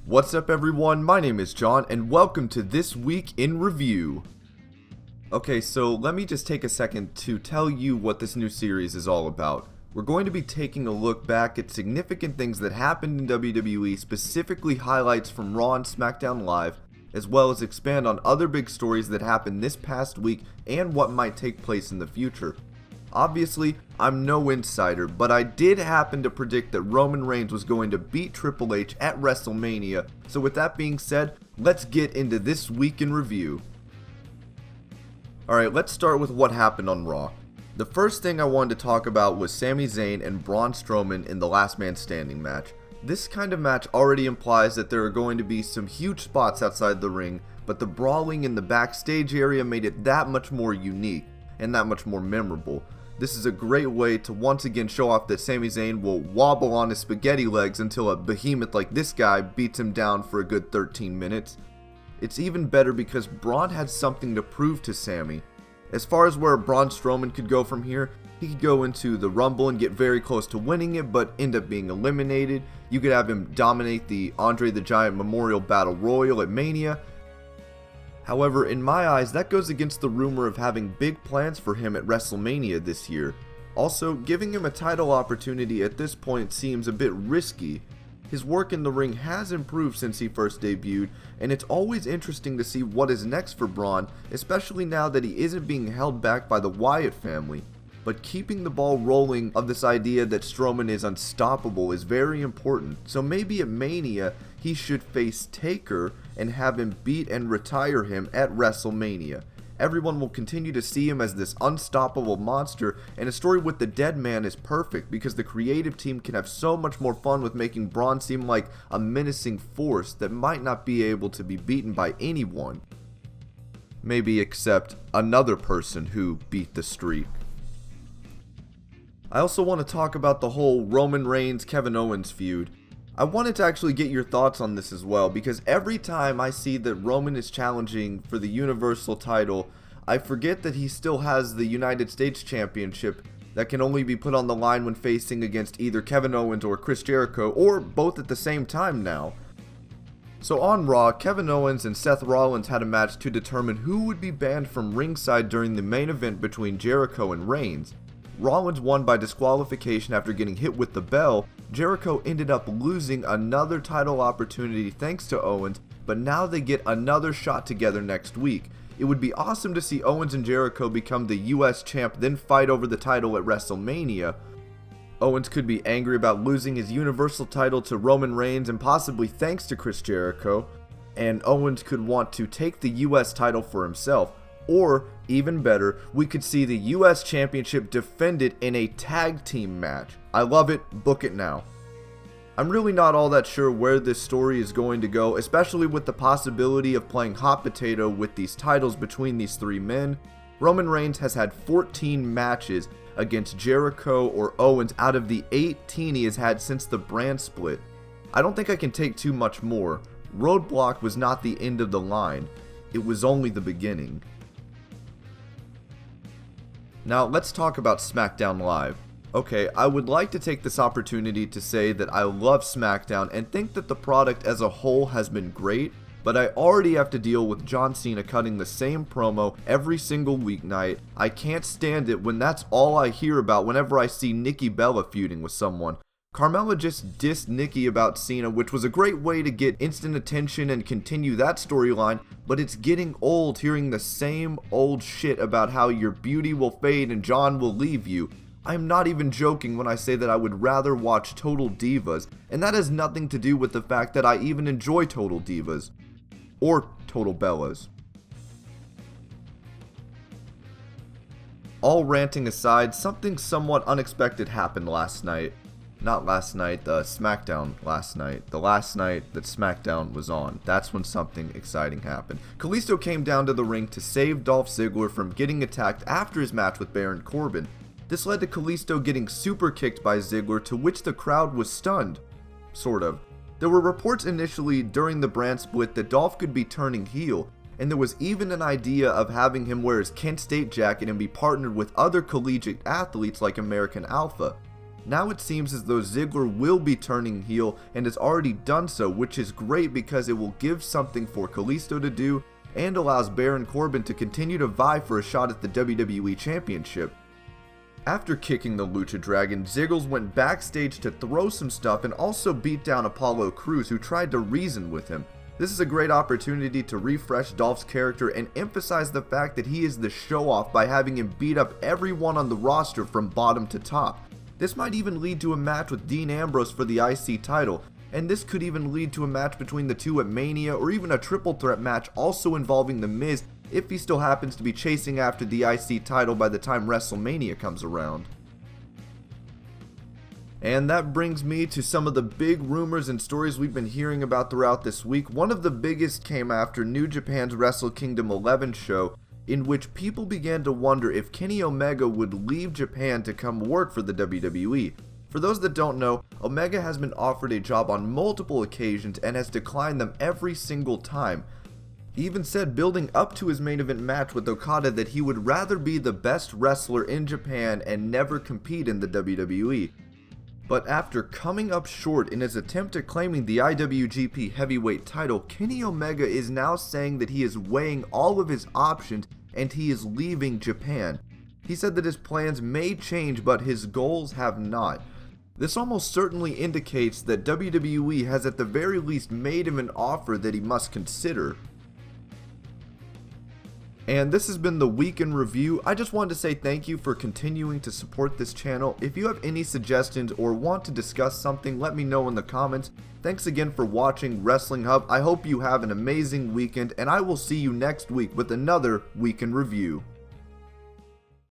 What's up everyone, my name is John and welcome to This Week in Review. Okay, so let me just take a second to tell you what this new series is all about. We're going to be taking a look back at significant things that happened in WWE, specifically highlights from RAW and SmackDown Live, as well as expand on other big stories that happened this past week and what might take place in the future. Obviously, I'm no insider, but I did happen to predict that Roman Reigns was going to beat Triple H at WrestleMania, so with that being said, let's get into This Week in Review. Alright, let's start with what happened on Raw. The first thing I wanted to talk about was Sami Zayn and Braun Strowman in the Last Man Standing match. This kind of match already implies that there are going to be some huge spots outside the ring, but the brawling in the backstage area made it that much more unique and that much more memorable. This is a great way to once again show off that Sami Zayn will wobble on his spaghetti legs until a behemoth like this guy beats him down for a good 13 minutes. It's even better because Braun had something to prove to Sami. As far as where Braun Strowman could go from here, he could go into the Rumble and get very close to winning it, but end up being eliminated. You could have him dominate the Andre the Giant Memorial Battle Royal at Mania. However, in my eyes, that goes against the rumor of having big plans for him at WrestleMania this year. Also, giving him a title opportunity at this point seems a bit risky. His work in the ring has improved since he first debuted, and it's always interesting to see what is next for Braun, especially now that he isn't being held back by the Wyatt family. But keeping the ball rolling of this idea that Strowman is unstoppable is very important, so maybe at Mania he should face Taker and have him beat and retire him at WrestleMania. Everyone will continue to see him as this unstoppable monster, and a story with the dead man is perfect because the creative team can have so much more fun with making Braun seem like a menacing force that might not be able to be beaten by anyone. Maybe except another person who beat the streak. I also want to talk about the whole Roman Reigns Kevin Owens feud. I wanted to actually get your thoughts on this as well, because every time I see that Roman is challenging for the Universal title, I forget that he still has the United States Championship that can only be put on the line when facing against either Kevin Owens or Chris Jericho, or both at the same time now. So on Raw, Kevin Owens and Seth Rollins had a match to determine who would be banned from ringside during the main event between Jericho and Reigns. Rollins won by disqualification after getting hit with the bell. Jericho ended up losing another title opportunity thanks to Owens, but now they get another shot together next week. It would be awesome to see Owens and Jericho become the US champ, then fight over the title at WrestleMania. Owens could be angry about losing his Universal title to Roman Reigns and possibly thanks to Chris Jericho, and Owens could want to take the US title for himself. Or, even better, we could see the US Championship defended in a tag team match. I love it, book it now. I'm really not all that sure where this story is going to go, especially with the possibility of playing hot potato with these titles between these three men. Roman Reigns has had 14 matches against Jericho or Owens out of the 18 he has had since the brand split. I don't think I can take too much more. Roadblock was not the end of the line. It was only the beginning. Now let's talk about SmackDown Live. Okay, I would like to take this opportunity to say that I love SmackDown and think that the product as a whole has been great, but I already have to deal with John Cena cutting the same promo every single weeknight. I can't stand it when that's all I hear about whenever I see Nikki Bella feuding with someone. Carmella just dissed Nikki about Cena, which was a great way to get instant attention and continue that storyline, but it's getting old hearing the same old shit about how your beauty will fade and John will leave you. I'm not even joking when I say that I would rather watch Total Divas, and that has nothing to do with the fact that I even enjoy Total Divas. Or Total Bellas. All ranting aside, something somewhat unexpected happened last night. Not last night, SmackDown last night. The last night that SmackDown was on. That's when something exciting happened. Kalisto came down to the ring to save Dolph Ziggler from getting attacked after his match with Baron Corbin. This led to Kalisto getting super kicked by Ziggler, to which the crowd was stunned. Sort of. There were reports initially during the brand split that Dolph could be turning heel, and there was even an idea of having him wear his Kent State jacket and be partnered with other collegiate athletes like American Alpha. Now it seems as though Ziggler will be turning heel and has already done so, which is great because it will give something for Kalisto to do and allows Baron Corbin to continue to vie for a shot at the WWE Championship. After kicking the Lucha Dragon, Ziggles went backstage to throw some stuff and also beat down Apollo Crews, who tried to reason with him. This is a great opportunity to refresh Dolph's character and emphasize the fact that he is the show-off by having him beat up everyone on the roster from bottom to top. This might even lead to a match with Dean Ambrose for the IC title, and this could even lead to a match between the two at Mania, or even a triple threat match also involving The Miz if he still happens to be chasing after the IC title by the time WrestleMania comes around. And that brings me to some of the big rumors and stories we've been hearing about throughout this week. One of the biggest came after New Japan's Wrestle Kingdom 11 show, in which people began to wonder if Kenny Omega would leave Japan to come work for the WWE. For those that don't know, Omega has been offered a job on multiple occasions and has declined them every single time. He even said building up to his main event match with Okada that he would rather be the best wrestler in Japan and never compete in the WWE. But after coming up short in his attempt at claiming the IWGP Heavyweight title, Kenny Omega is now saying that he is weighing all of his options and he is leaving Japan. He said that his plans may change, but his goals have not. This almost certainly indicates that WWE has at the very least made him an offer that he must consider. And this has been the Week in Review. I just wanted to say thank you for continuing to support this channel. If you have any suggestions or want to discuss something, let me know in the comments. Thanks again for watching Wrestling Hub. I hope you have an amazing weekend, and I will see you next week with another Week in Review.